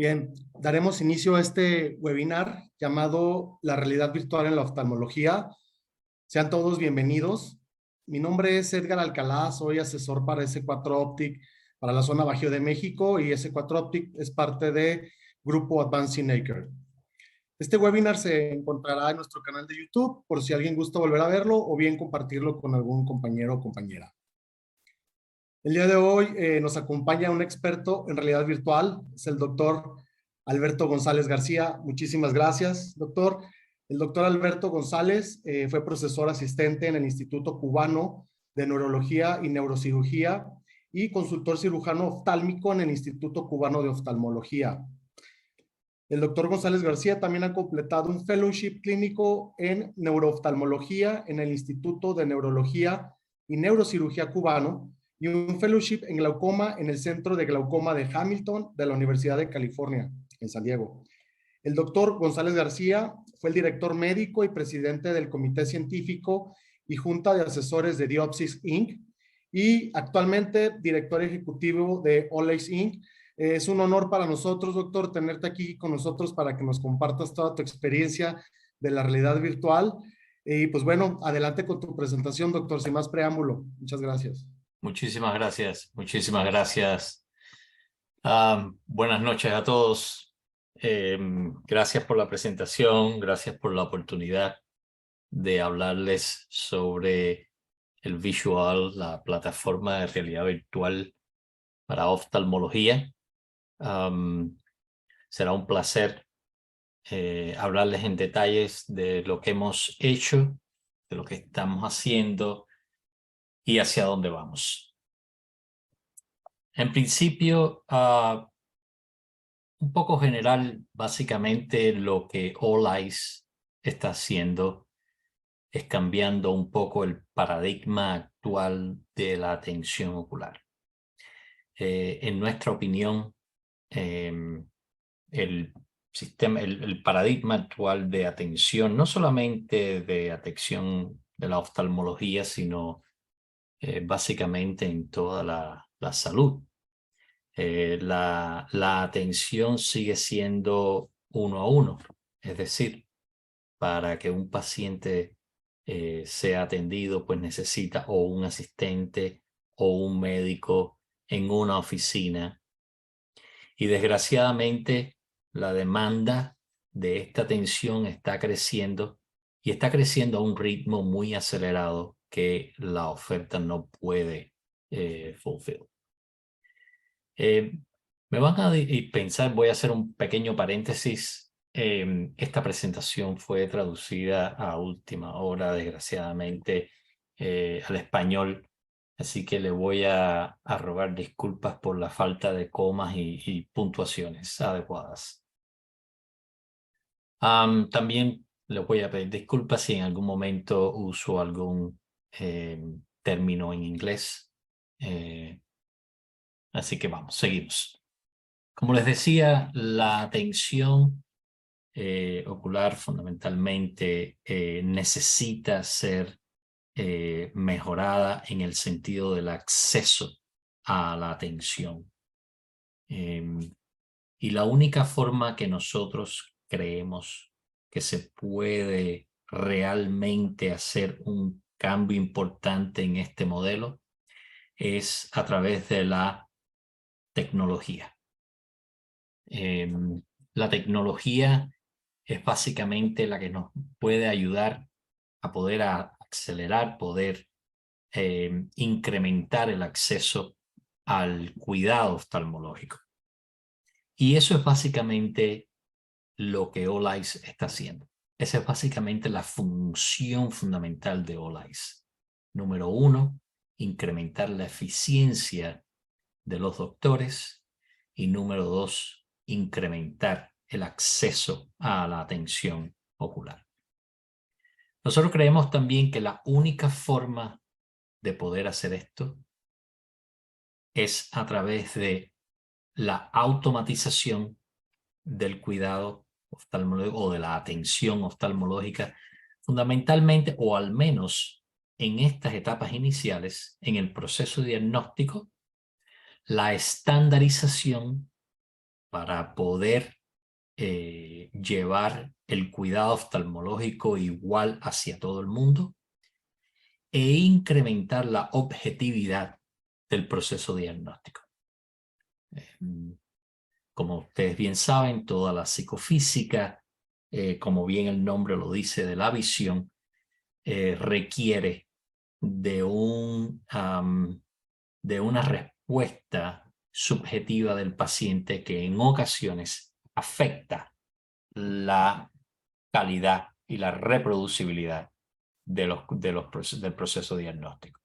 Bien, daremos inicio a este webinar llamado La realidad virtual en la oftalmología. Sean todos bienvenidos. Mi nombre es Edgar Alcalá, soy asesor para S4 Optic para la zona Bajío de México y S4 Optic es parte de Grupo Advancing Acre. Este webinar se encontrará en nuestro canal de YouTube por si alguien gusta volver a verlo o bien compartirlo con algún compañero o compañera. El día de hoy nos acompaña un experto en realidad virtual, es el doctor Alberto González García. Muchísimas gracias, doctor. El doctor Alberto González fue profesor asistente en el Instituto Cubano de Neurología y Neurocirugía y consultor cirujano oftálmico en el Instituto Cubano de Oftalmología. El doctor González García también ha completado un fellowship clínico en neurooftalmología en el Instituto de Neurología y Neurocirugía Cubano y un fellowship en glaucoma en el Centro de Glaucoma de Hamilton de la Universidad de California, en San Diego. El doctor González García fue el director médico y presidente del Comité Científico y Junta de Asesores de Diopsis Inc. y actualmente director ejecutivo de Olays Inc. Es un honor para nosotros, doctor, tenerte aquí con nosotros para que nos compartas toda tu experiencia de la realidad virtual. Y pues bueno, adelante con tu presentación, doctor, sin más preámbulo. Muchas gracias. Muchísimas gracias, muchísimas gracias. Buenas noches a todos. Gracias por la presentación, gracias por la oportunidad de hablarles sobre el Visual, la plataforma de realidad virtual para oftalmología. Será un placer hablarles en detalles de lo que hemos hecho, de lo que estamos haciendo y hacia dónde vamos. En principio, un poco general, básicamente lo que Olays está haciendo es cambiando un poco el paradigma actual de la atención ocular. En nuestra opinión, el paradigma actual de atención, no solamente de atención de la oftalmología, sino básicamente en toda la salud. La atención sigue siendo 1 a 1, es decir, para que un paciente sea atendido, pues necesita o un asistente o un médico en una oficina. Y desgraciadamente la demanda de esta atención está creciendo y está creciendo a un ritmo muy acelerado que la oferta no puede fulfill. Me van a pensar, voy a hacer un pequeño paréntesis. Esta presentación fue traducida a última hora, desgraciadamente, al español. Así que le voy a rogar disculpas por la falta de comas y puntuaciones adecuadas. También les voy a pedir disculpas si en algún momento uso algún término en inglés. Así que vamos, seguimos. Como les decía, la atención ocular fundamentalmente necesita ser mejorada en el sentido del acceso a la atención. Y la única forma que nosotros creemos que se puede realmente hacer un cambio importante en este modelo es a través de la tecnología. La tecnología es básicamente la que nos puede ayudar a poder acelerar, poder incrementar el acceso al cuidado oftalmológico. Y eso es básicamente lo que Olays está haciendo. Esa es básicamente la función fundamental de Olays. Número 1, incrementar la eficiencia de los doctores. Y número 2, incrementar el acceso a la atención ocular. Nosotros creemos también que la única forma de poder hacer esto es a través de la automatización del cuidado oftalmológico o de la atención oftalmológica, fundamentalmente, o al menos en estas etapas iniciales, en el proceso diagnóstico, la estandarización para poder llevar el cuidado oftalmológico igual hacia todo el mundo e incrementar la objetividad del proceso diagnóstico. Como ustedes bien saben, toda la psicofísica, como bien el nombre lo dice, de la visión, requiere de una respuesta subjetiva del paciente que en ocasiones afecta la calidad y la reproducibilidad del proceso diagnóstico.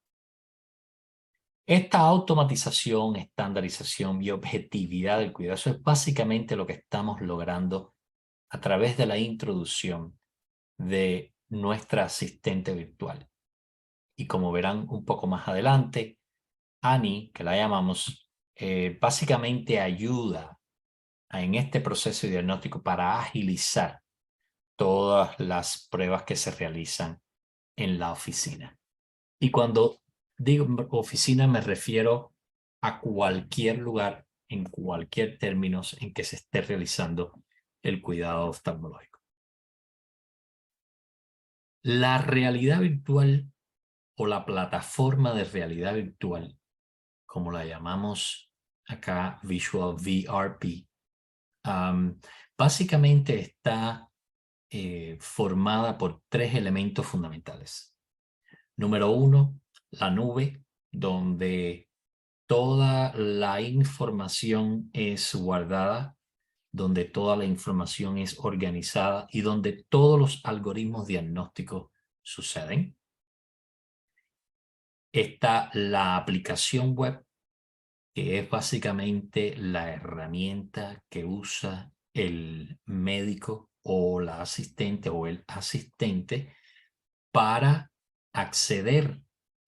Esta automatización, estandarización y objetividad del cuidado, eso es básicamente lo que estamos logrando a través de la introducción de nuestra asistente virtual. Y como verán un poco más adelante, Annie, que la llamamos, básicamente ayuda en este proceso diagnóstico para agilizar todas las pruebas que se realizan en la oficina. Y cuando digo oficina me refiero a cualquier lugar, en cualquier términos en que se esté realizando el cuidado oftalmológico. La realidad virtual o la plataforma de realidad virtual, como la llamamos acá, Visual VRP, básicamente está formada por 3 elementos fundamentales. Número 1, la nube, donde toda la información es guardada, donde toda la información es organizada y donde todos los algoritmos diagnósticos suceden. Está la aplicación web, que es básicamente la herramienta que usa el médico o la asistente o el asistente para acceder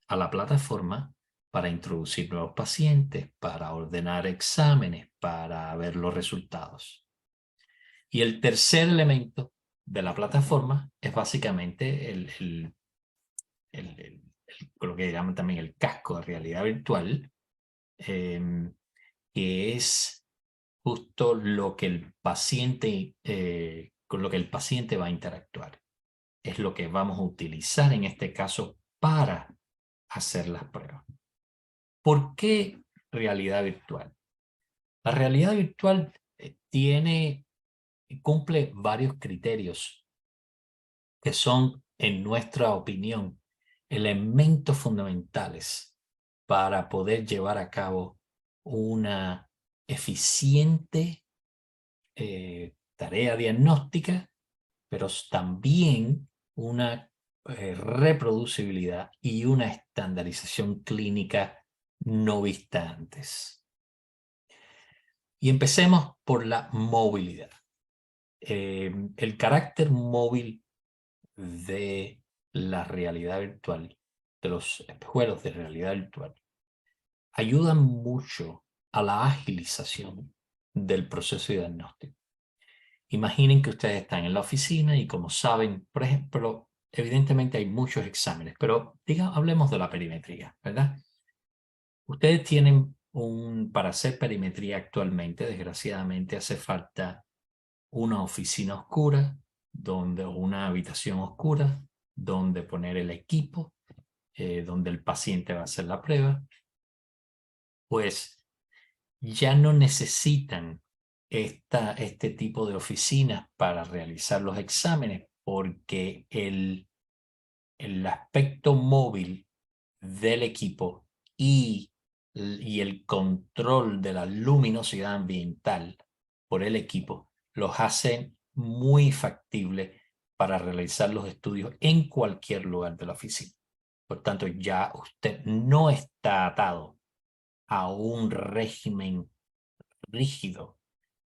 a la plataforma, para introducir nuevos pacientes, para ordenar exámenes, para ver los resultados. Y el tercer elemento de la plataforma es básicamente lo que llaman también el casco de realidad virtual, que es justo lo que el paciente, con lo que el paciente va a interactuar. Es lo que vamos a utilizar en este caso para hacer las pruebas. ¿Por qué realidad virtual? La realidad virtual cumple varios criterios que son, en nuestra opinión, elementos fundamentales para poder llevar a cabo una eficiente tarea diagnóstica, pero también una reproducibilidad y una estandarización clínica no vista antes. Y empecemos por la movilidad. El carácter móvil de la realidad virtual, de los espejuelos de realidad virtual, ayudan mucho a la agilización del proceso diagnóstico. Imaginen que ustedes están en la oficina y, como saben, por ejemplo, evidentemente hay muchos exámenes, pero hablemos de la perimetría, ¿verdad? Ustedes tienen para hacer perimetría actualmente, desgraciadamente, hace falta una oficina oscura, una habitación oscura, donde poner el equipo, donde el paciente va a hacer la prueba. Pues ya no necesitan este tipo de oficinas para realizar los exámenes, porque el aspecto móvil del equipo y el control de la luminosidad ambiental por el equipo los hace muy factible para realizar los estudios en cualquier lugar de la oficina. Por tanto, ya usted no está atado a un régimen rígido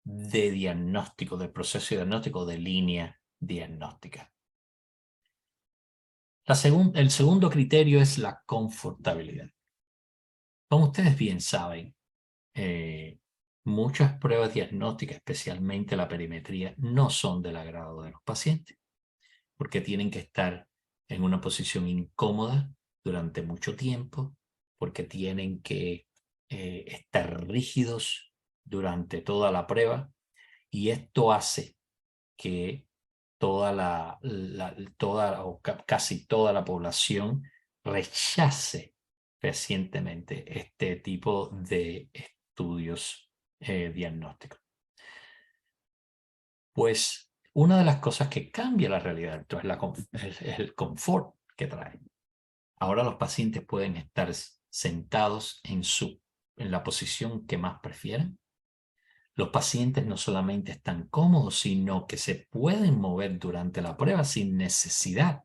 de diagnóstico, de proceso diagnóstico, de línea diagnóstica. El segundo criterio es la confortabilidad. Como ustedes bien saben, muchas pruebas diagnósticas, especialmente la perimetría, no son del agrado de los pacientes, porque tienen que estar en una posición incómoda durante mucho tiempo, porque tienen que estar rígidos durante toda la prueba, y esto hace que casi toda la población rechace recientemente este tipo de estudios diagnósticos. Pues una de las cosas que cambia la realidad virtual es el confort que trae. Ahora los pacientes pueden estar sentados en la posición que más prefieren. Los pacientes no solamente están cómodos, sino que se pueden mover durante la prueba sin necesidad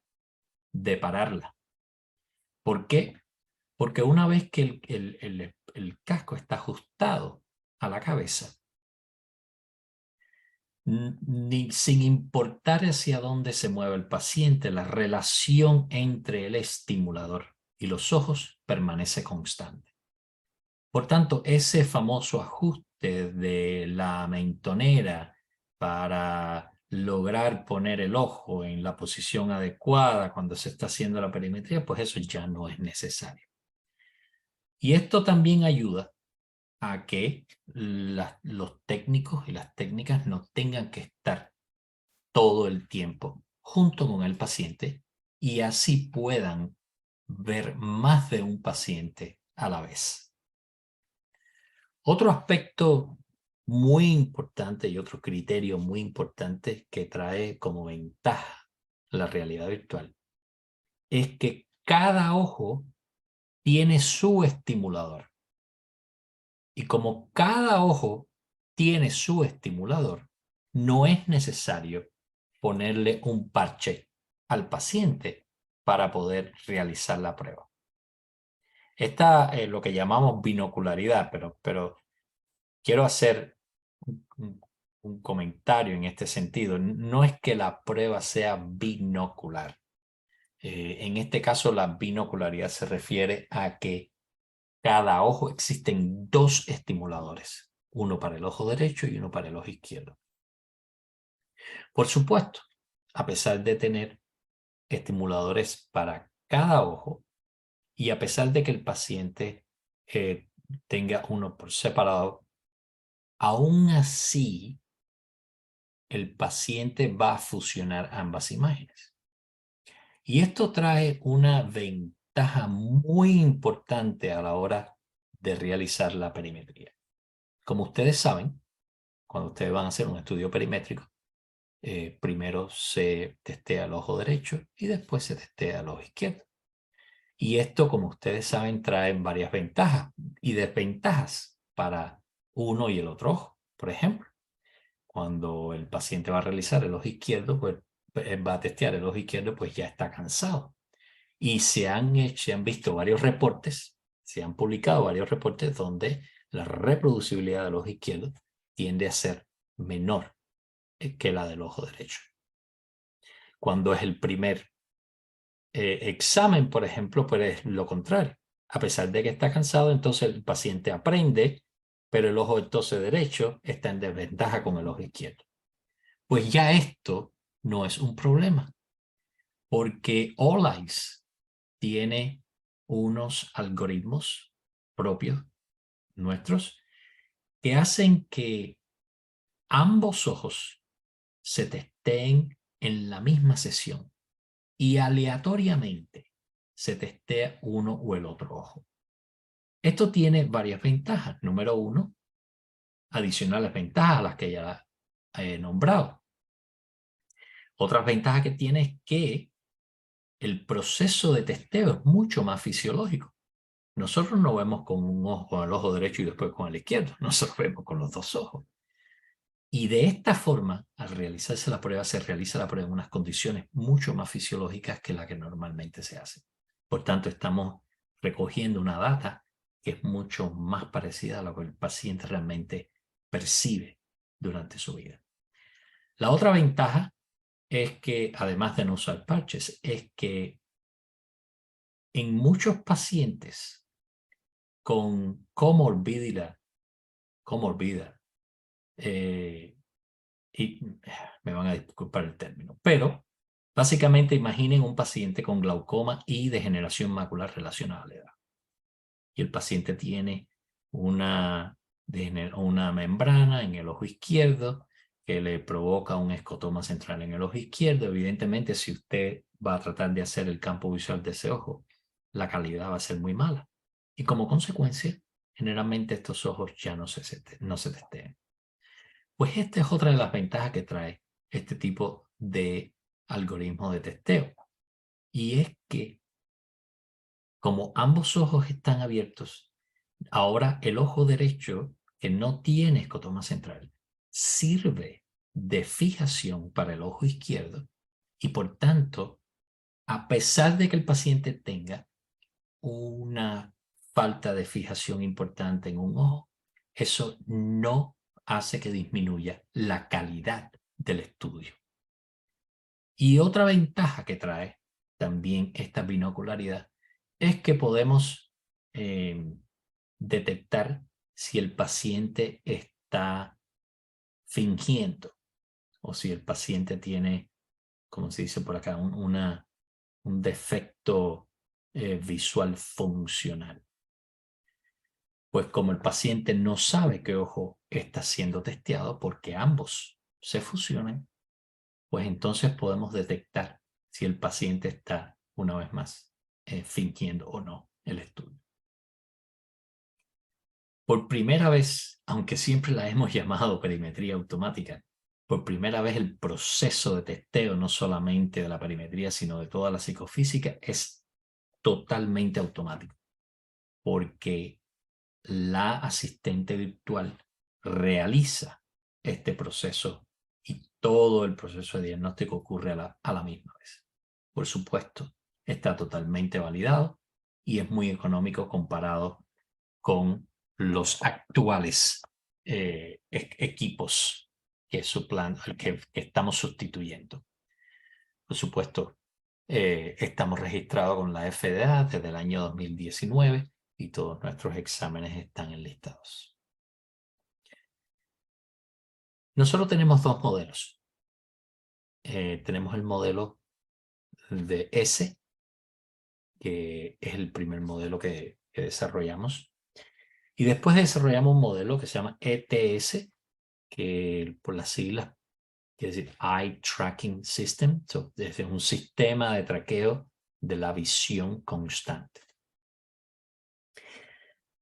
de pararla. ¿Por qué? Porque una vez que el casco está ajustado a la cabeza, sin importar hacia dónde se mueve el paciente, la relación entre el estimulador y los ojos permanece constante. Por tanto, ese famoso ajuste de la mentonera para lograr poner el ojo en la posición adecuada cuando se está haciendo la perimetría, pues eso ya no es necesario. Y esto también ayuda a que los técnicos y las técnicas no tengan que estar todo el tiempo junto con el paciente y así puedan ver más de un paciente a la vez. Otro aspecto muy importante y otro criterio muy importante que trae como ventaja la realidad virtual es que cada ojo tiene su estimulador. Y como cada ojo tiene su estimulador, no es necesario ponerle un parche al paciente para poder realizar la prueba. Esta es lo que llamamos binocularidad, pero quiero hacer un comentario en este sentido. No es que la prueba sea binocular. En este caso, la binocularidad se refiere a que cada ojo existen dos estimuladores, uno para el ojo derecho y uno para el ojo izquierdo. Por supuesto, a pesar de tener estimuladores para cada ojo y a pesar de que el paciente tenga uno por separado, aún así el paciente va a fusionar ambas imágenes. Y esto trae una ventaja muy importante a la hora de realizar la perimetría. Como ustedes saben, cuando ustedes van a hacer un estudio perimétrico, primero se testea el ojo derecho y después se testea el ojo izquierdo. Y esto, como ustedes saben, trae varias ventajas y desventajas para uno y el otro ojo. Por ejemplo, cuando el paciente va a realizar el ojo izquierdo, pues va a testear el ojo izquierdo, pues ya está cansado. Y se han visto varios reportes, se han publicado varios reportes donde la reproducibilidad del ojo izquierdo tiende a ser menor que la del ojo derecho. Cuando es el primer examen, por ejemplo, pues es lo contrario. A pesar de que está cansado, entonces el paciente aprende, pero el ojo entonces derecho está en desventaja con el ojo izquierdo. Pues ya esto no es un problema, porque All Eyes tiene unos algoritmos propios nuestros que hacen que ambos ojos se testeen en la misma sesión y aleatoriamente se testea uno o el otro ojo. Esto tiene varias ventajas. Número uno, adicionales ventajas a las que ya he nombrado. Otras ventajas que tiene es que el proceso de testeo es mucho más fisiológico. Nosotros no vemos con un ojo, con el ojo derecho y después con el izquierdo. Nosotros vemos con los dos ojos. Y de esta forma, al realizarse la prueba, se realiza la prueba en unas condiciones mucho más fisiológicas que la que normalmente se hace. Por tanto, estamos recogiendo una data que es mucho más parecida a lo que el paciente realmente percibe durante su vida. La otra ventaja es que, además de no usar parches, es que en muchos pacientes con comorbilidad, y me van a disculpar el término, pero básicamente imaginen un paciente con glaucoma y degeneración macular relacionada a la edad. Y el paciente tiene una una membrana en el ojo izquierdo que le provoca un escotoma central en el ojo izquierdo. Evidentemente, si usted va a tratar de hacer el campo visual de ese ojo, la calidad va a ser muy mala. Y como consecuencia, generalmente estos ojos ya no se testean. Pues esta es otra de las ventajas que trae este tipo de algoritmo de testeo. Y es que como ambos ojos están abiertos, ahora el ojo derecho, que no tiene escotoma central, sirve de fijación para el ojo izquierdo y por tanto, a pesar de que el paciente tenga una falta de fijación importante en un ojo, eso no hace que disminuya la calidad del estudio. Y otra ventaja que trae también esta binocularidad es que podemos detectar si el paciente está fingiendo o si el paciente tiene, como se dice por acá, un defecto visual funcional. Pues como el paciente no sabe qué ojo está siendo testeado porque ambos se fusionan, pues entonces podemos detectar si el paciente está, una vez más, fingiendo o no el estudio. Por primera vez, aunque siempre la hemos llamado perimetría automática, por primera vez el proceso de testeo, no solamente de la perimetría, sino de toda la psicofísica, es totalmente automático, porque la asistente virtual realiza este proceso y todo el proceso de diagnóstico ocurre a la misma vez. Por supuesto, está totalmente validado y es muy económico comparado con los actuales equipos que estamos sustituyendo. Por supuesto, estamos registrados con la FDA desde el año 2019 y todos nuestros exámenes están enlistados. Nosotros tenemos dos modelos. Tenemos el modelo de S, que es el primer modelo que desarrollamos. Y después desarrollamos un modelo que se llama ETS, que por las siglas quiere decir Eye Tracking System. Es un sistema de traqueo de la visión constante.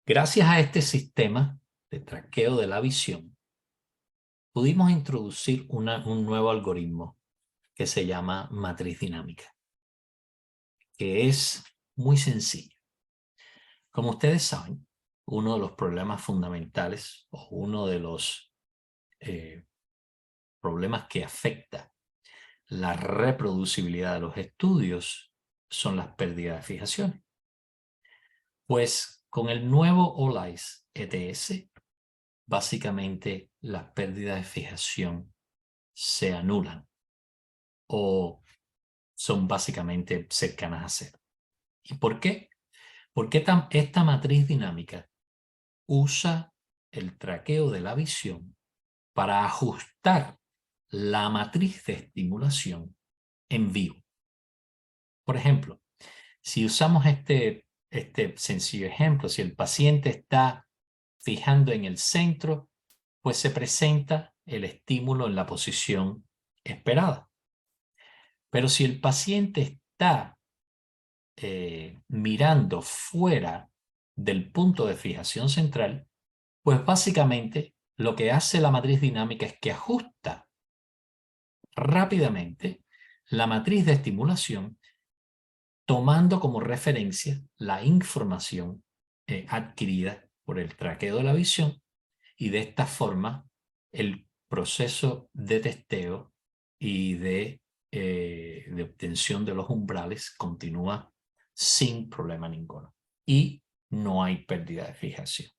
Gracias a este sistema de traqueo de la visión, pudimos introducir un nuevo algoritmo que se llama matriz dinámica, que es muy sencillo. Como ustedes saben, uno de los problemas fundamentales o uno de los problemas que afecta la reproducibilidad de los estudios son las pérdidas de fijaciones. Pues con el nuevo OLICE ETS, básicamente las pérdidas de fijación se anulan o son básicamente cercanas a cero. ¿Y por qué? Porque esta matriz dinámica usa el traqueo de la visión para ajustar la matriz de estimulación en vivo. Por ejemplo, si usamos este sencillo ejemplo, si el paciente está fijando en el centro, pues se presenta el estímulo en la posición esperada. Pero si el paciente está mirando fuera del punto de fijación central, pues básicamente lo que hace la matriz dinámica es que ajusta rápidamente la matriz de estimulación tomando como referencia la información adquirida por el traqueo de la visión y de esta forma el proceso de testeo y de obtención de los umbrales continúa sin problema ninguno y no hay pérdida de fijación.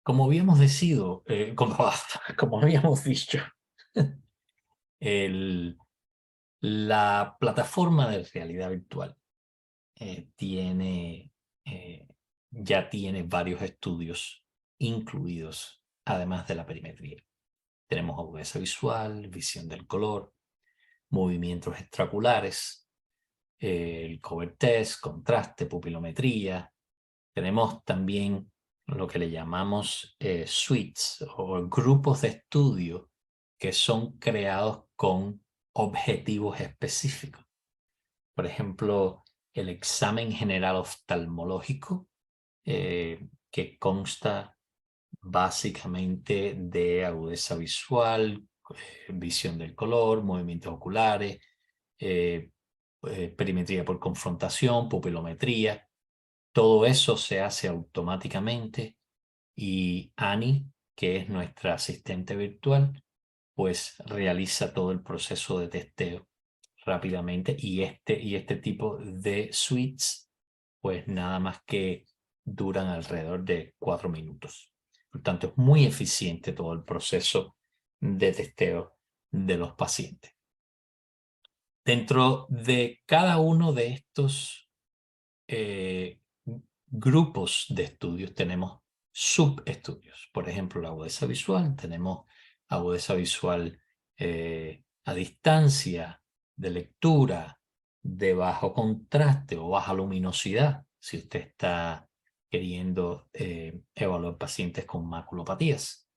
Como habíamos como habíamos dicho, la plataforma de realidad virtual ya tiene varios estudios incluidos, además de la perimetría. Tenemos agudeza visual, visión del color, movimientos extraoculares, el cover test, contraste, pupilometría, Tenemos también lo que le llamamos suites o grupos de estudio que son creados con objetivos específicos. Por ejemplo, el examen general oftalmológico, que consta básicamente de agudeza visual, visión del color, movimientos oculares, perimetría por confrontación, pupilometría. Todo eso se hace automáticamente y Annie, que es nuestra asistente virtual, pues realiza todo el proceso de testeo rápidamente y este tipo de suites pues nada más que duran alrededor de 4 minutos. Por tanto, es muy eficiente todo el proceso de testeo de los pacientes. Dentro de cada uno de estos grupos de estudios tenemos subestudios. Por ejemplo, la agudeza visual, tenemos agudeza visual a distancia, de lectura, de bajo contraste o baja luminosidad, si usted está queriendo evaluar pacientes con maculopatías.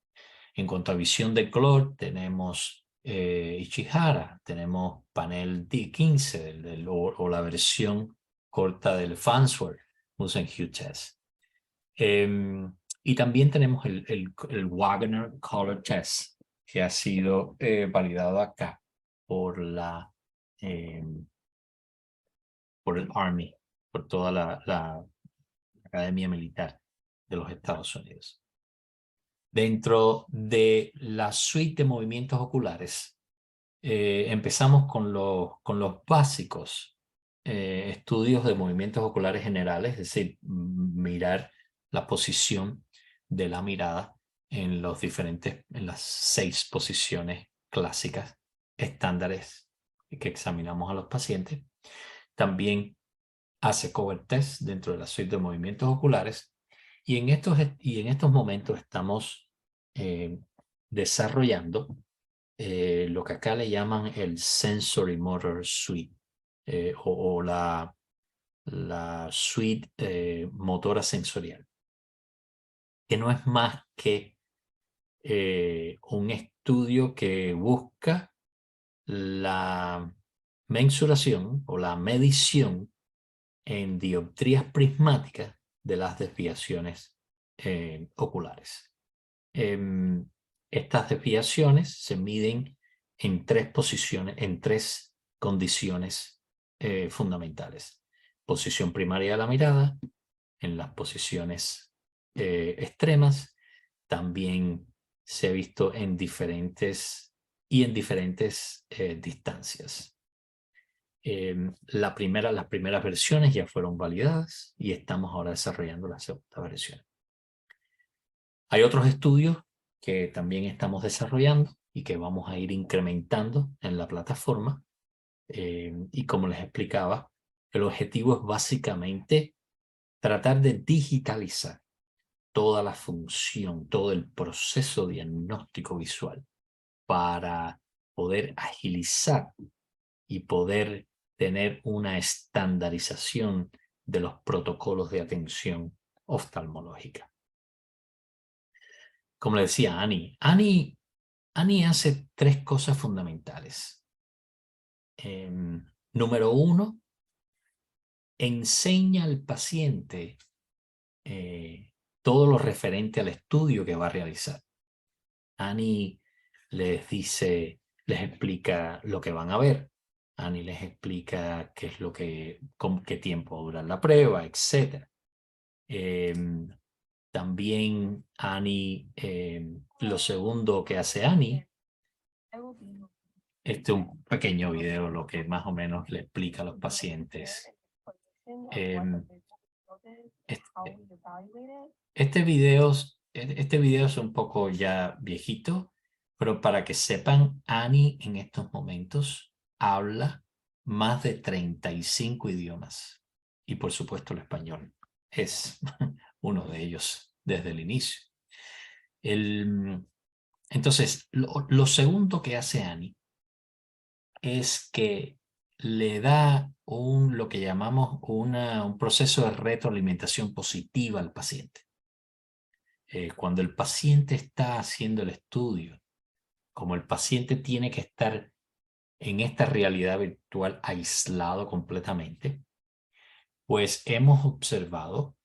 En cuanto a visión de color, tenemos Ishihara, tenemos panel D15 o la versión corta del Farnsworth Motion Hue Test. Y también tenemos el Wagner Color Test, que ha sido validado acá por por el Army, por toda la Academia Militar de los Estados Unidos. Dentro de la suite de movimientos oculares, empezamos con los básicos estudios de movimientos oculares generales, es decir, mirar la posición de la mirada en las 6 posiciones clásicas estándares que examinamos a los pacientes. También hace cover test dentro de la suite de movimientos oculares y en estos momentos estamos desarrollando lo que acá le llaman el Sensory Motor Suite o la suite motora sensorial, que no es más que un estudio que busca la mensuración o la medición en dioptrías prismáticas de las desviaciones oculares. Estas desviaciones se miden en 3 posiciones, en 3 condiciones fundamentales. Posición primaria de la mirada, en las posiciones extremas, también se ha visto en diferentes distancias. Las primeras versiones ya fueron validadas y estamos ahora desarrollando la segunda versión. Hay otros estudios que también estamos desarrollando y que vamos a ir incrementando en la plataforma. Y como les explicaba, el objetivo es básicamente tratar de digitalizar toda la función, todo el proceso diagnóstico visual para poder agilizar y poder tener una estandarización de los protocolos de atención oftalmológica. Como le decía Annie hace 3 cosas fundamentales. Número 1, enseña al paciente todo lo referente al estudio que va a realizar. Annie les explica lo que van a ver. Annie les explica qué tiempo dura la prueba, etc. También Annie, lo segundo que hace Annie, este es un pequeño video, lo que más o menos le explica a los pacientes. Este video es un poco ya viejito, pero para que sepan, Annie en estos momentos habla más de 35 idiomas. Y por supuesto el español es uno de ellos desde el inicio. Entonces, lo segundo que hace Annie es que le da lo que llamamos un proceso de retroalimentación positiva al paciente. Cuando el paciente está haciendo el estudio, como el paciente tiene que estar en esta realidad virtual aislado completamente, pues hemos observado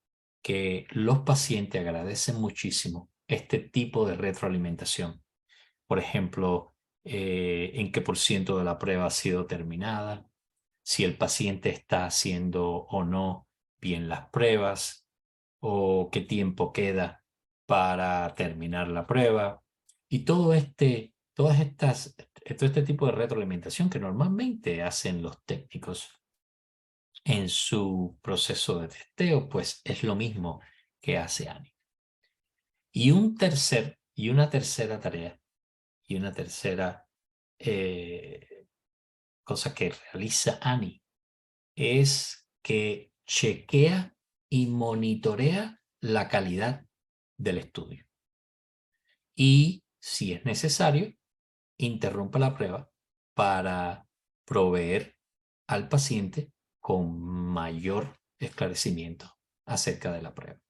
que los pacientes agradecen muchísimo este tipo de retroalimentación. Por ejemplo, en qué % de la prueba ha sido terminada, si el paciente está haciendo o no bien las pruebas, o qué tiempo queda para terminar la prueba. Y todo este tipo de retroalimentación que normalmente hacen los técnicos en su proceso de testeo, pues es lo mismo que hace Annie. Y una tercera tarea, y una tercera cosa que realiza Annie es que chequea y monitorea la calidad del estudio. Y, si es necesario, interrumpe la prueba para proveer al paciente con mayor esclarecimiento acerca de la prueba.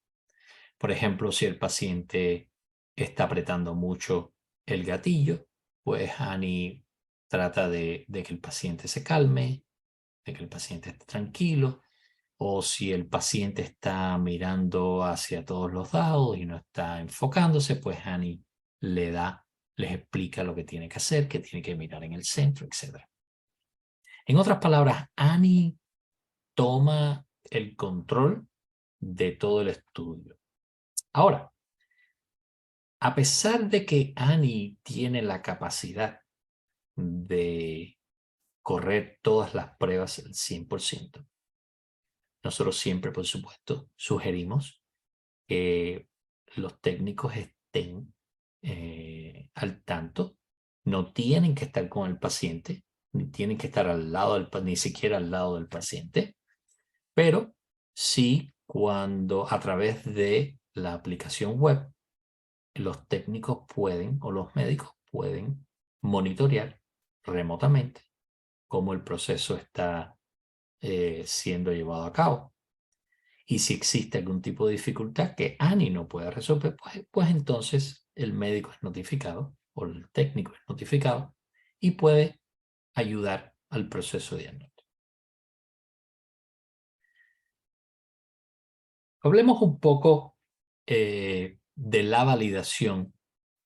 Por ejemplo, si el paciente está apretando mucho el gatillo, pues Annie trata de que el paciente se calme, de que el paciente esté tranquilo, o si el paciente está mirando hacia todos los lados y no está enfocándose, pues Annie les explica lo que tiene que hacer, que tiene que mirar en el centro, etc. En otras palabras, Annie toma el control de todo el estudio. Ahora, a pesar de que Annie tiene la capacidad de correr todas las pruebas al 100%, nosotros siempre, por supuesto, sugerimos que los técnicos estén al tanto. No tienen que estar con el paciente, ni tienen que estar ni siquiera al lado del paciente, pero sí cuando a través de la aplicación web los técnicos pueden, o los médicos pueden, monitorear remotamente cómo el proceso está siendo llevado a cabo. Y si existe algún tipo de dificultad que Annie no pueda resolver, pues entonces el médico es notificado o el técnico es notificado y puede ayudar al proceso diagnóstico. Hablemos un poco de la validación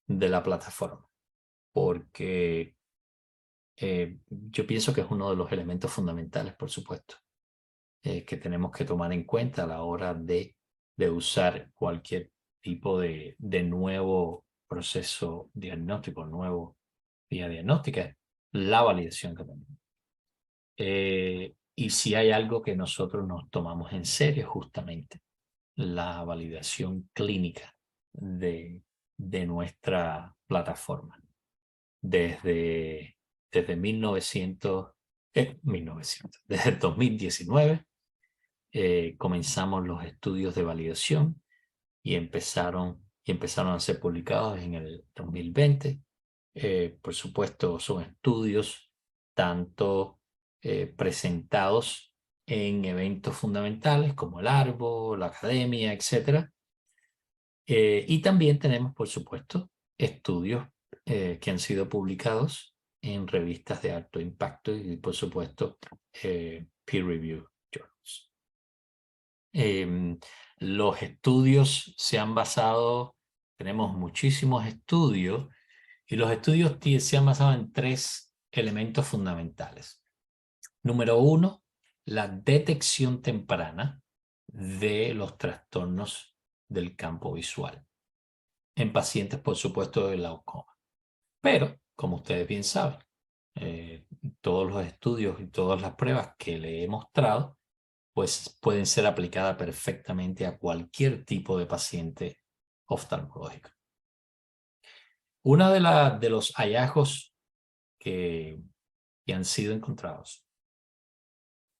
de la plataforma, porque yo pienso que es uno de los elementos fundamentales, por supuesto, que tenemos que tomar en cuenta a la hora de usar cualquier tipo de nuevo proceso diagnóstico, nuevo vía diagnóstica, la validación que tenemos. Y si hay algo que nosotros nos tomamos en serio, justamente la validación clínica de nuestra plataforma. Desde 1900, desde el 2019 comenzamos los estudios de validación y empezaron a ser publicados en el 2020. Por supuesto, son estudios tanto presentados en eventos fundamentales como el ARVO, la Academia, etc. Y también tenemos, por supuesto, estudios que han sido publicados en revistas de alto impacto y, por supuesto, peer review journals. Los estudios se han basado, tenemos muchísimos estudios, y los estudios se han basado en 3 elementos fundamentales. Número 1, la detección temprana de los trastornos del campo visual en pacientes, por supuesto, de glaucoma. Pero, como ustedes bien saben, todos los estudios y todas las pruebas que le he mostrado pues pueden ser aplicadas perfectamente a cualquier tipo de paciente oftalmológico. Uno de los hallazgos que han sido encontrados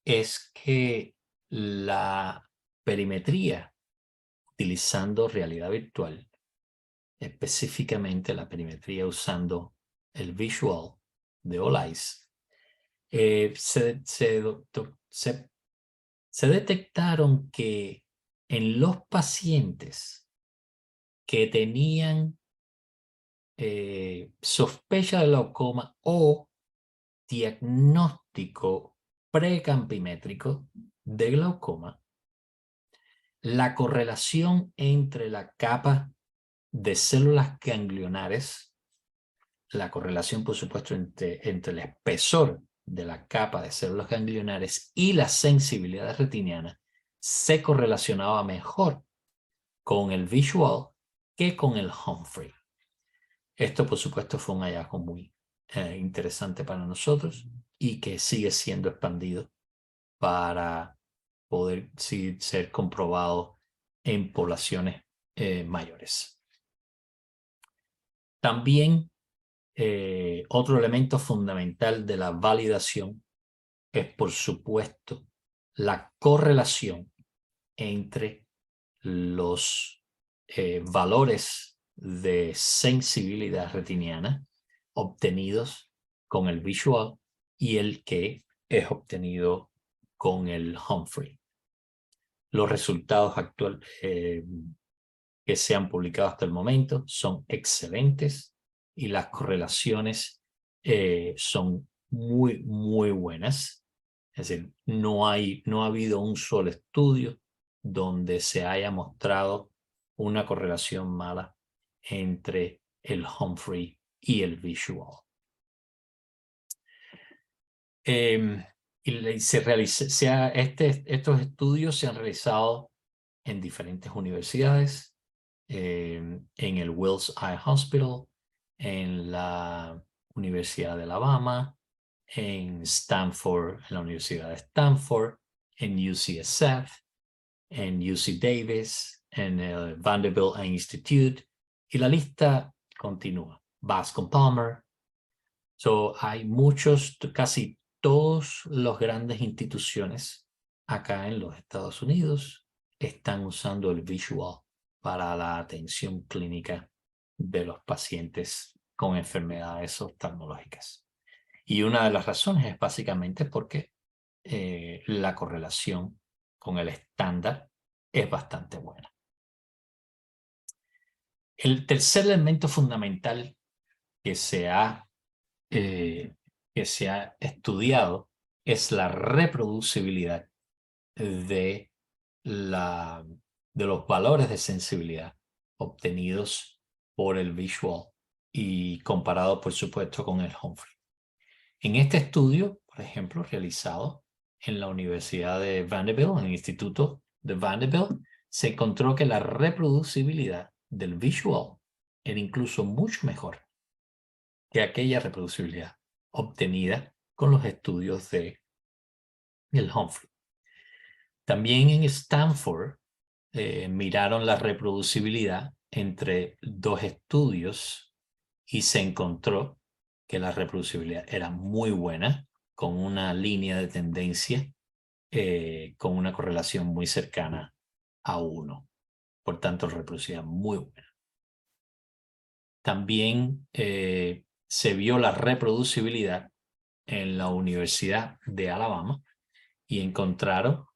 es que la perimetría utilizando realidad virtual, específicamente la perimetría usando el visual de All Eyes, se detectaron que en los pacientes que tenían sospecha de glaucoma o diagnóstico precampimétrico de glaucoma, la correlación entre la capa de células ganglionares, la correlación, por supuesto, entre el espesor de la capa de células ganglionares y la sensibilidad retiniana, se correlacionaba mejor con el visual que con el Humphrey. Esto, por supuesto, fue un hallazgo muy interesante para nosotros y que sigue siendo expandido para poder ser comprobado en poblaciones mayores. También otro elemento fundamental de la validación es, por supuesto, la correlación entre los valores de sensibilidad retiniana obtenidos con el visual y el que es obtenido con el Humphrey. Los resultados actuales que se han publicado hasta el momento son excelentes y las correlaciones son muy, muy buenas. Es decir, no ha habido un solo estudio donde se haya mostrado una correlación mala entre el Humphrey y el visual. Estos estudios se han realizado en diferentes universidades, en el Wills Eye Hospital, en la Universidad de Alabama, en Stanford, en la Universidad de Stanford, en UCSF, en UC Davis, en el Vanderbilt Institute, y la lista continúa. Bascom Palmer. Hay muchos, casi todas las grandes instituciones acá en los Estados Unidos están usando el visual para la atención clínica de los pacientes con enfermedades oftalmológicas. Y una de las razones es básicamente porque la correlación con el estándar es bastante buena. El tercer elemento fundamental que se ha estudiado es la reproducibilidad de los valores de sensibilidad obtenidos por el visual y comparado, por supuesto, con el Humphrey. En este estudio, por ejemplo, realizado en la Universidad de Vanderbilt, en el Instituto de Vanderbilt, se encontró que la reproducibilidad del visual era incluso mucho mejor que aquella reproducibilidad obtenida con los estudios del Humphrey. También en Stanford miraron la reproducibilidad entre dos estudios y se encontró que la reproducibilidad era muy buena, con una línea de tendencia con una correlación muy cercana a 1. Por tanto, reproducibilidad muy buena. También se vio la reproducibilidad en la Universidad de Alabama y encontraron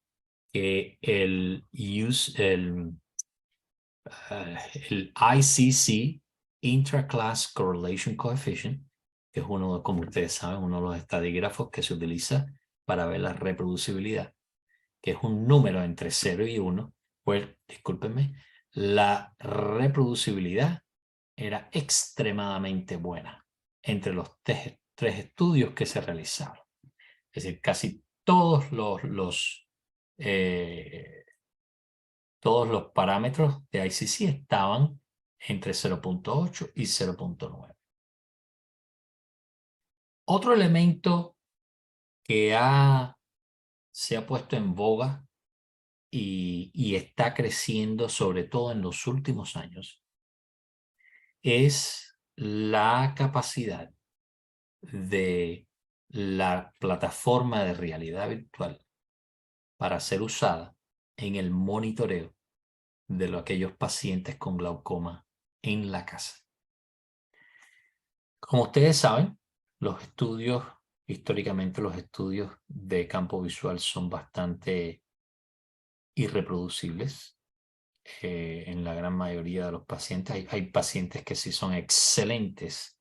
que el ICC, Intra-Class Correlation Coefficient, que es uno, como ustedes saben, uno de los estadígrafos que se utiliza para ver la reproducibilidad, que es un número entre 0 y 1, pues, discúlpenme, la reproducibilidad era extremadamente buena entre los tres estudios que se realizaron. Es decir, casi todos los parámetros de ICC estaban entre 0.8 y 0.9. Otro elemento que se ha puesto en boga y está creciendo, sobre todo en los últimos años, es la capacidad de la plataforma de realidad virtual para ser usada en el monitoreo de aquellos pacientes con glaucoma en la casa. Como ustedes saben, los estudios históricamente los estudios de campo visual son bastante irreproducibles en la gran mayoría de los pacientes. Hay pacientes que sí son excelentes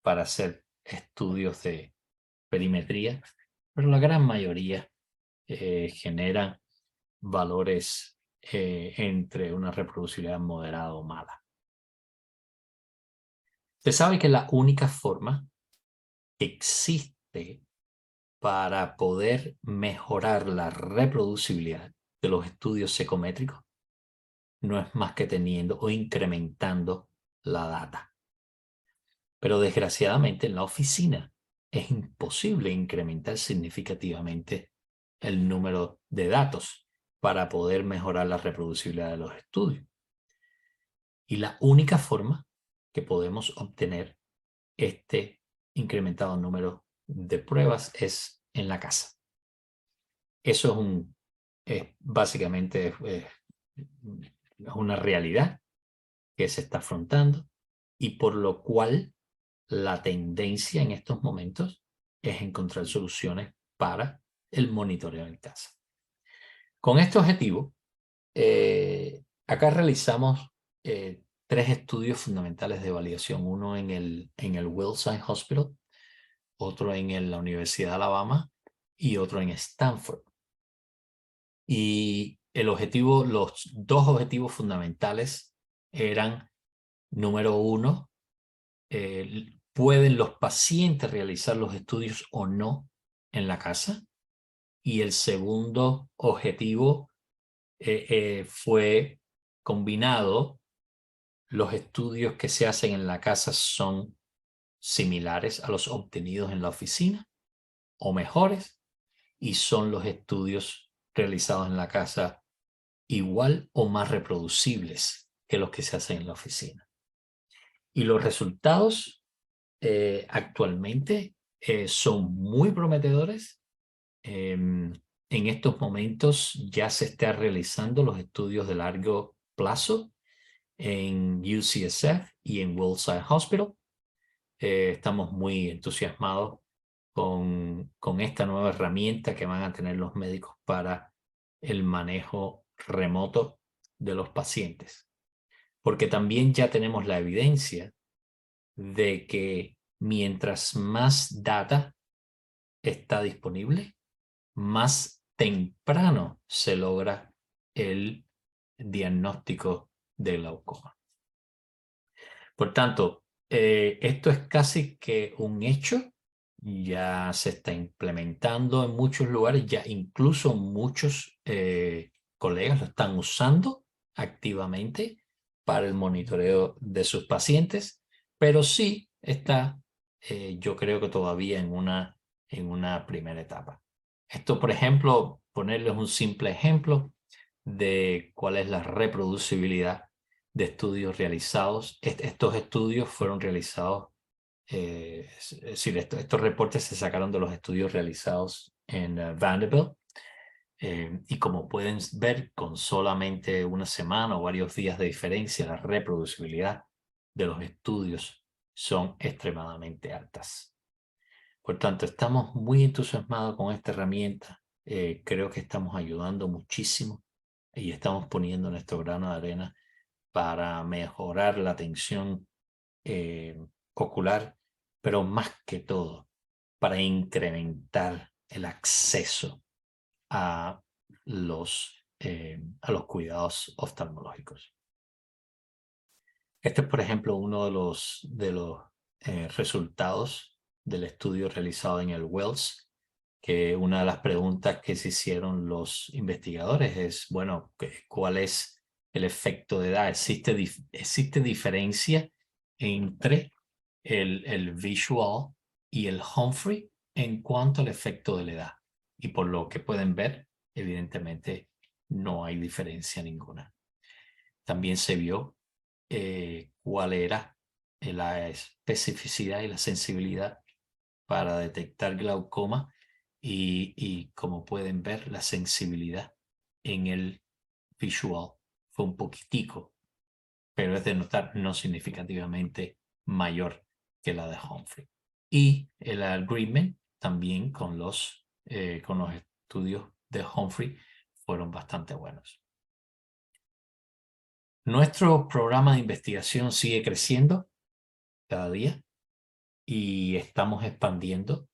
para hacer estudios de perimetría, pero la gran mayoría generan valores entre una reproducibilidad moderada o mala. Se sabe que la única forma que existe para poder mejorar la reproducibilidad de los estudios psicométricos no es más que teniendo o incrementando la data. Pero desgraciadamente en la oficina es imposible incrementar significativamente el número de datos para poder mejorar la reproducibilidad de los estudios. Y la única forma que podemos obtener este incrementado número de pruebas es en la casa. Eso básicamente es una realidad que se está afrontando y por lo cual la tendencia en estos momentos es encontrar soluciones para el monitoreo en casa. Con este objetivo, acá realizamos 3 estudios fundamentales de validación, uno en el Wilson Hospital, otro en la Universidad de Alabama y otro en Stanford. Y los 2 objetivos fundamentales eran, número 1, ¿pueden los pacientes realizar los estudios o no en la casa? Y el segundo objetivo fue combinado. Los estudios que se hacen en la casa son similares a los obtenidos en la oficina o mejores, y son los estudios realizados en la casa igual o más reproducibles que los que se hacen en la oficina. Y los resultados actualmente son muy prometedores. En estos momentos ya se están realizando los estudios de largo plazo en UCSF y en Wilson Hospital. Estamos muy entusiasmados con esta nueva herramienta que van a tener los médicos para el manejo remoto de los pacientes. Porque también ya tenemos la evidencia de que mientras más data está disponible, más temprano se logra el diagnóstico de glaucoma. Por tanto, esto es casi que un hecho. Ya se está implementando en muchos lugares, ya incluso muchos colegas lo están usando activamente para el monitoreo de sus pacientes, pero sí está, yo creo que todavía en una primera etapa. Esto, por ejemplo, ponerles un simple ejemplo de cuál es la reproducibilidad de estudios realizados. Estos estudios fueron realizados, es decir, estos reportes se sacaron de los estudios realizados en Vanderbilt. Y como pueden ver, con solamente una semana o varios días de diferencia, la reproducibilidad de los estudios son extremadamente altas. Por tanto, estamos muy entusiasmados con esta herramienta. Creo que estamos ayudando muchísimo y estamos poniendo nuestro grano de arena para mejorar la atención ocular, pero más que todo, para incrementar el acceso a los cuidados oftalmológicos. Este es, por ejemplo, uno de los resultados del estudio realizado en el Wells, que una de las preguntas que se hicieron los investigadores es, bueno, ¿cuál es el efecto de edad? ¿Existe diferencia entre el visual y el Humphrey en cuanto al efecto de la edad? Y por lo que pueden ver, evidentemente no hay diferencia ninguna. También se vio cuál era la especificidad y la sensibilidad para detectar glaucoma y como pueden ver, la sensibilidad en el visual fue un poquitico, pero es de notar no significativamente mayor que la de Humphrey. y el agreement también con los estudios de Humphrey fueron bastante buenos. Nuestro programa de investigación sigue creciendo cada día y estamos expandiendo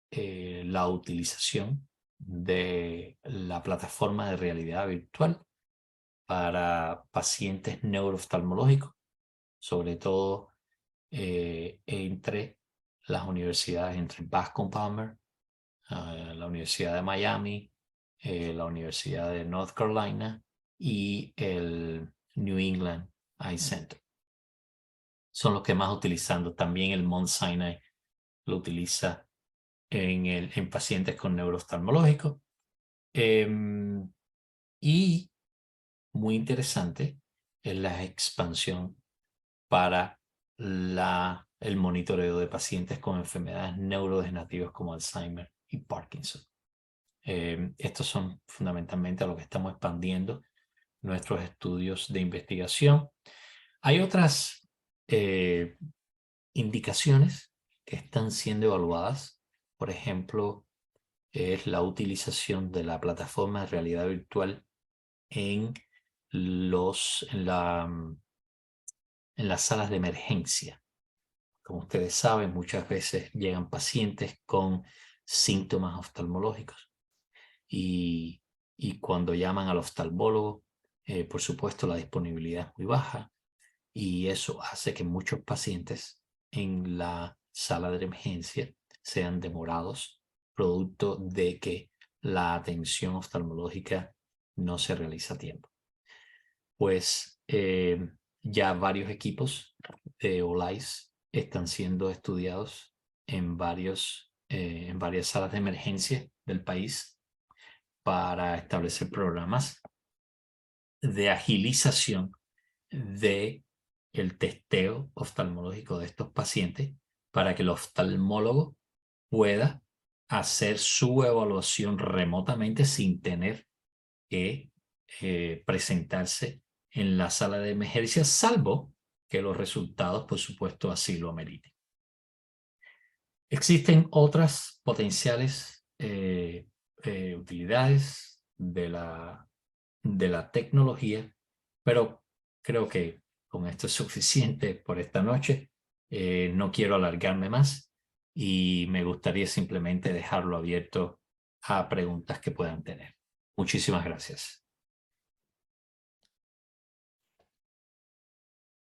la utilización de la plataforma de realidad virtual para pacientes neurooftalmológicos, sobre todo entre las universidades, entre Bascom Palmer, la Universidad de Miami, la Universidad de North Carolina y el New England Eye Center. Son los que más utilizando. También el Mount Sinai lo utiliza en pacientes con neurooftalmológicos. Y muy interesante es la expansión para el monitoreo de pacientes con enfermedades neurodegenerativas como Alzheimer y Parkinson. Estos son fundamentalmente a lo que estamos expandiendo nuestros estudios de investigación. Hay otras indicaciones que están siendo evaluadas. Por ejemplo, es la utilización de la plataforma de realidad virtual en las salas de emergencia. Como ustedes saben, muchas veces llegan pacientes con síntomas oftalmológicos y cuando llaman al oftalmólogo, por supuesto la disponibilidad es muy baja y eso hace que muchos pacientes en la sala de emergencia sean demorados, producto de que la atención oftalmológica no se realiza a tiempo. Pues ya varios equipos de OLAIS están siendo estudiados en varias salas de emergencia del país para establecer programas de agilización de el testeo oftalmológico de estos pacientes para que el oftalmólogo pueda hacer su evaluación remotamente sin tener que presentarse en la sala de emergencia, salvo que los resultados, por supuesto, así lo ameriten. Existen otras potenciales utilidades de la tecnología, pero creo que con esto es suficiente por esta noche. No quiero alargarme más y me gustaría simplemente dejarlo abierto a preguntas que puedan tener. Muchísimas gracias.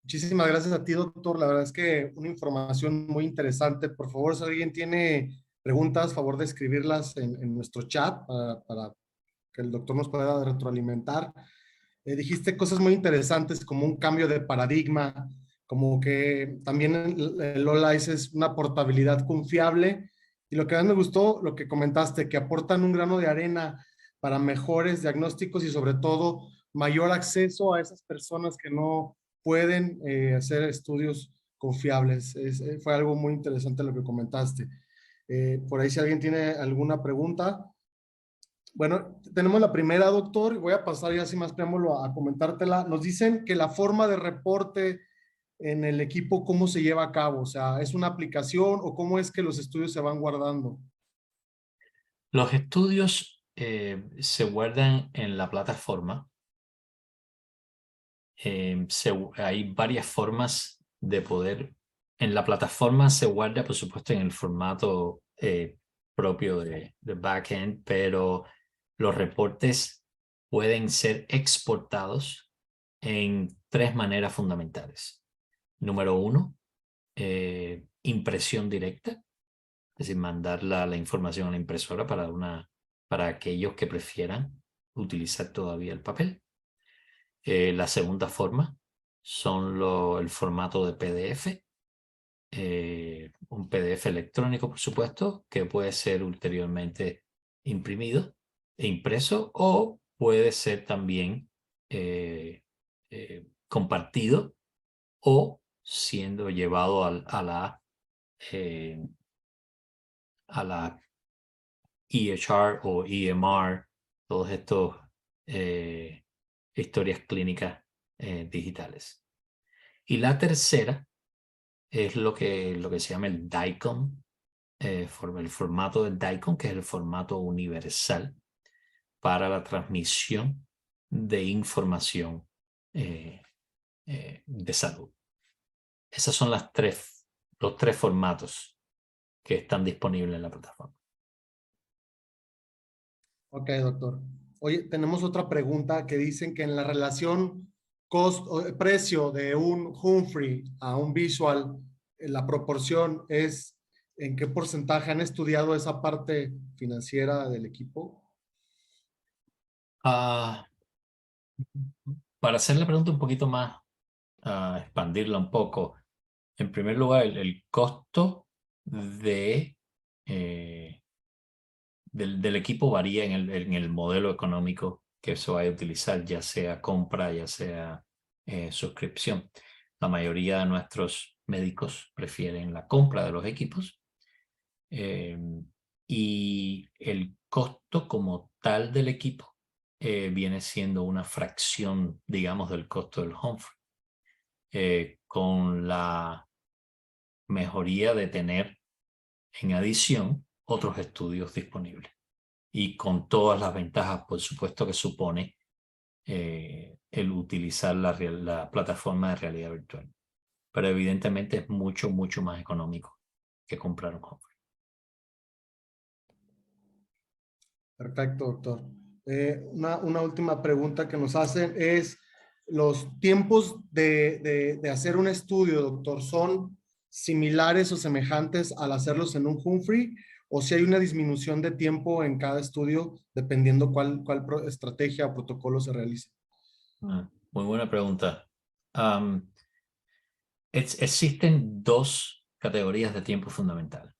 Muchísimas gracias a ti, doctor. La verdad es que una información muy interesante. Por favor, si alguien tiene preguntas, favor de escribirlas en nuestro chat para que el doctor nos pueda retroalimentar. Dijiste cosas muy interesantes como un cambio de paradigma, como que también el OLAIS es una portabilidad confiable. Y lo que más me gustó, lo que comentaste, que aportan un grano de arena para mejores diagnósticos y sobre todo mayor acceso a esas personas que no pueden hacer estudios confiables. Fue algo muy interesante lo que comentaste. Por ahí si alguien tiene alguna pregunta. Bueno, tenemos la primera, doctor, y voy a pasar ya sin más preámbulo a comentártela. Nos dicen que la forma de reporte en el equipo, ¿cómo se lleva a cabo? O sea, ¿es una aplicación o cómo es que los estudios se van guardando? Los estudios se guardan en la plataforma. Hay varias formas de poder. En la plataforma se guarda, por supuesto, en el formato propio de backend, pero los reportes pueden ser exportados en tres maneras fundamentales. Número uno, impresión directa, es decir, mandar la información a la impresora para aquellos que prefieran utilizar todavía el papel. La segunda forma son el formato de PDF, un PDF electrónico, por supuesto, que puede ser ulteriormente imprimido e impreso o puede ser también compartido o siendo llevado a la EHR o EMR, todos estos historias clínicas digitales. Y la tercera es lo que se llama el DICOM el formato del DICOM, que es el formato universal para la transmisión de información de salud. Esos son los tres formatos que están disponibles en la plataforma. Ok, doctor. Oye, tenemos otra pregunta que dicen que en la relación precio de un Humphrey a un Visual, la proporción es en qué porcentaje han estudiado esa parte financiera del equipo. Para hacer la pregunta un poquito más, expandirla un poco, en primer lugar, el costo del equipo varía en el modelo económico que se vaya a utilizar, ya sea compra, ya sea suscripción. La mayoría de nuestros médicos prefieren la compra de los equipos, y el costo como tal del equipo viene siendo una fracción, digamos, del costo del Humphrey, con la mejoría de tener en adición otros estudios disponibles y con todas las ventajas, por supuesto, que supone el utilizar la plataforma de realidad virtual. Pero evidentemente es mucho, mucho más económico que comprar un Humphrey. Perfecto, doctor. Una última pregunta que nos hacen es, ¿los tiempos de hacer un estudio, doctor, son similares o semejantes al hacerlos en un Humphrey? ¿O si hay una disminución de tiempo en cada estudio dependiendo cuál estrategia o protocolo se realice? Muy buena pregunta. Existen dos categorías de tiempo fundamental.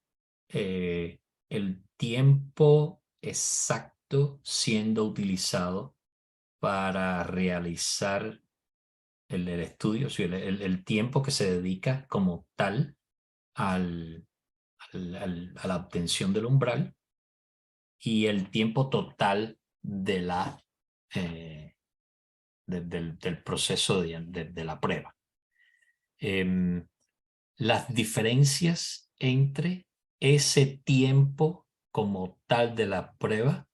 El tiempo exacto siendo utilizado para realizar el estudio, o sea, el tiempo que se dedica como tal a la obtención del umbral, y el tiempo total de del proceso de la prueba. Las diferencias entre ese tiempo como tal de la prueba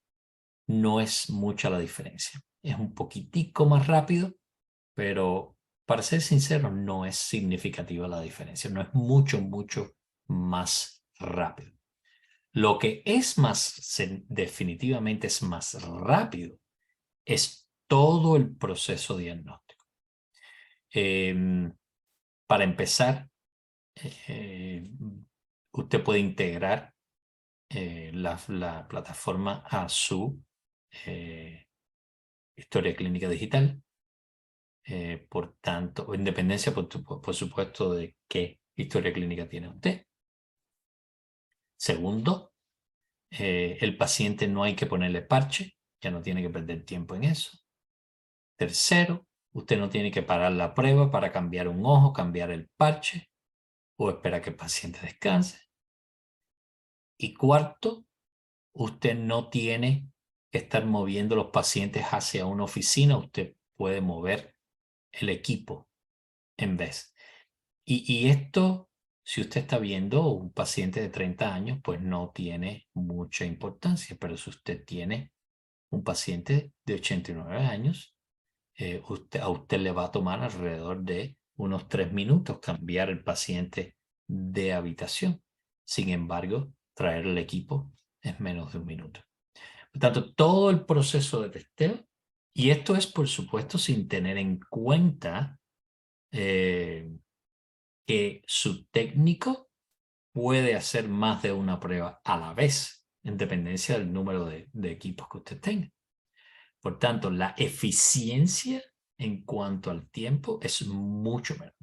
no es mucha la diferencia. Es un poquitico más rápido, pero para ser sincero, no es significativa la diferencia. No es mucho, mucho más rápido. Lo que es definitivamente es más rápido es todo el proceso diagnóstico. Para empezar, usted puede integrar la plataforma a su historia clínica digital. Por tanto, en dependencia, por supuesto, de qué historia clínica tiene usted. Segundo, el paciente no hay que ponerle parche, ya no tiene que perder tiempo en eso. Tercero, usted no tiene que parar la prueba para cambiar un ojo, cambiar el parche o esperar que el paciente descanse. Y cuarto, usted no tiene que estar moviendo los pacientes hacia una oficina, usted puede mover el equipo en vez. Y esto, si usted está viendo un paciente de 30 años, pues no tiene mucha importancia, pero si usted tiene un paciente de 89 años, a usted le va a tomar alrededor de unos 3 minutos cambiar el paciente de habitación. Sin embargo, traer el equipo es menos de 1 minuto. Por tanto, todo el proceso de testeo, y esto es, por supuesto, sin tener en cuenta que su técnico puede hacer más de una prueba a la vez, en dependencia del número de equipos que usted tenga. Por tanto, la eficiencia en cuanto al tiempo es mucho menor.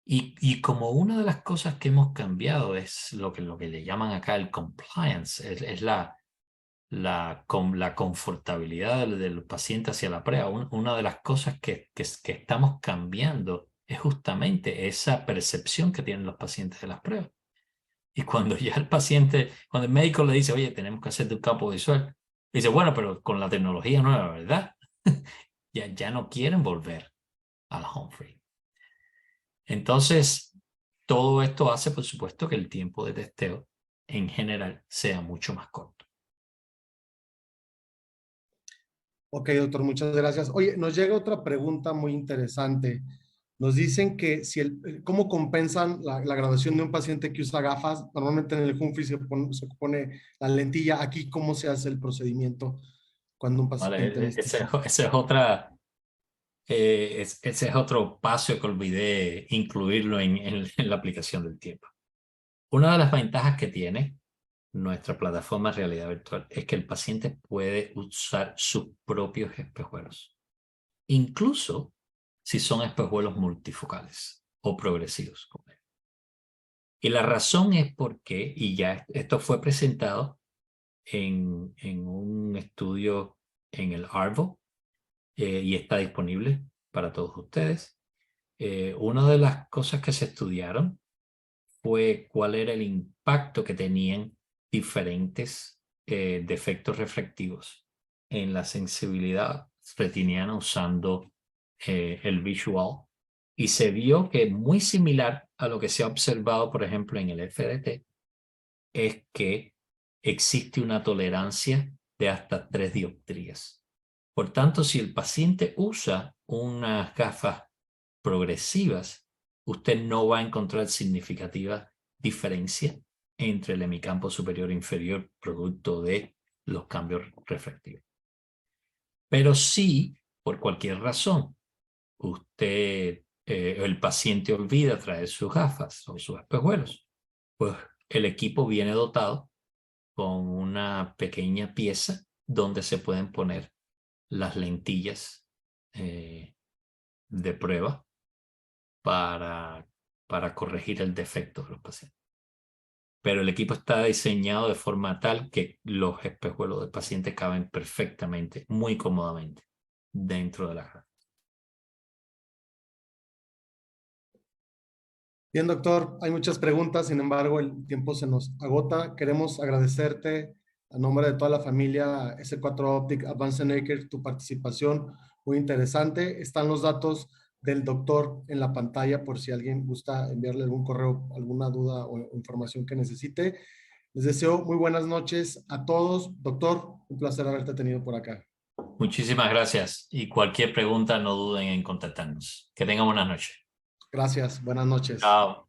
Y como una de las cosas que hemos cambiado es lo que le llaman acá el compliance, es la confortabilidad del paciente hacia la prueba. Una de las cosas que estamos cambiando es justamente esa percepción que tienen los pacientes de las pruebas. Y cuando ya cuando el médico le dice, oye, tenemos que hacerte un campo visual, dice, bueno, pero con la tecnología nueva, ¿verdad? ya no quieren volver al Humphrey. Entonces, todo esto hace, por supuesto, que el tiempo de testeo en general sea mucho más corto. Ok, doctor, muchas gracias. Oye, nos llega otra pregunta muy interesante. Nos dicen que si ¿cómo compensan la graduación de un paciente que usa gafas? Normalmente en el Humphrey se pone la lentilla. Aquí, ¿cómo se hace el procedimiento cuando un paciente ¿Vale? necesita? Ese es otro paso que olvidé incluirlo en la aplicación del tiempo. Una de las ventajas que tiene nuestra plataforma de realidad virtual es que el paciente puede usar sus propios espejuelos, incluso si son espejuelos multifocales o progresivos. Y la razón es porque, y ya esto fue presentado en un estudio en el ARVO, y está disponible para todos ustedes. Una de las cosas que se estudiaron fue cuál era el impacto que tenían diferentes defectos reflectivos en la sensibilidad retiniana usando el visual, y se vio que muy similar a lo que se ha observado, por ejemplo, en el FDT, es que existe una tolerancia de hasta 3 dioptrías. Por tanto, si el paciente usa unas gafas progresivas, usted no va a encontrar significativa diferencia entre el hemicampo superior e inferior producto de los cambios refractivos. Pero si, por cualquier razón, el paciente olvida traer sus gafas o sus espejuelos, pues el equipo viene dotado con una pequeña pieza donde se pueden poner las lentillas de prueba para corregir el defecto de los pacientes. Pero el equipo está diseñado de forma tal que los espejuelos del paciente caben perfectamente, muy cómodamente, dentro de la gafas. Bien, doctor, hay muchas preguntas, sin embargo, el tiempo se nos agota. Queremos agradecerte a nombre de toda la familia S4 Optic Advanced Naked tu participación, muy interesante. Están los datos del doctor en la pantalla por si alguien gusta enviarle algún correo, alguna duda o información que necesite. Les deseo muy buenas noches a todos. Doctor, un placer haberte tenido por acá. Muchísimas gracias, y cualquier pregunta no duden en contactarnos. Que tengan buenas noches. Gracias, buenas noches. Chao.